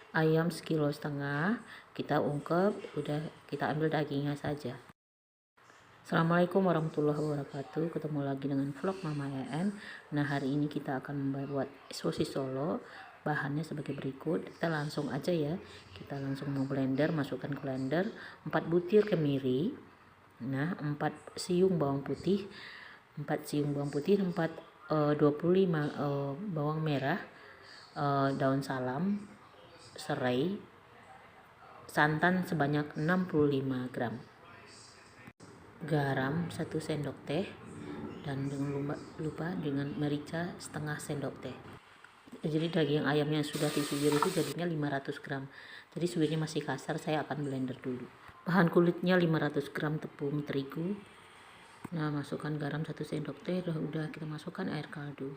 ayam 1,5 kg, kita ungkep, udah kita ambil dagingnya saja. Assalamualaikum warahmatullahi wabarakatuh, ketemu lagi dengan vlog Mama EN. Nah, hari ini kita akan membuat sosis Solo. Bahannya sebagai berikut, kita langsung aja ya, kita langsung mau blender, masukkan ke blender 4 butir kemiri, nah 4 siung bawang putih, 25 bawang merah, daun salam, serai, santan sebanyak 65 gram, garam 1 sendok teh, dan jangan lupa dengan merica setengah sendok teh. Jadi daging ayamnya sudah disuir itu jadinya 500 gram, jadi suirnya masih kasar, saya akan blender dulu. Bahan kulitnya 500 gram tepung terigu. Nah, masukkan garam 1 sendok teh, udah kita masukkan air kaldu.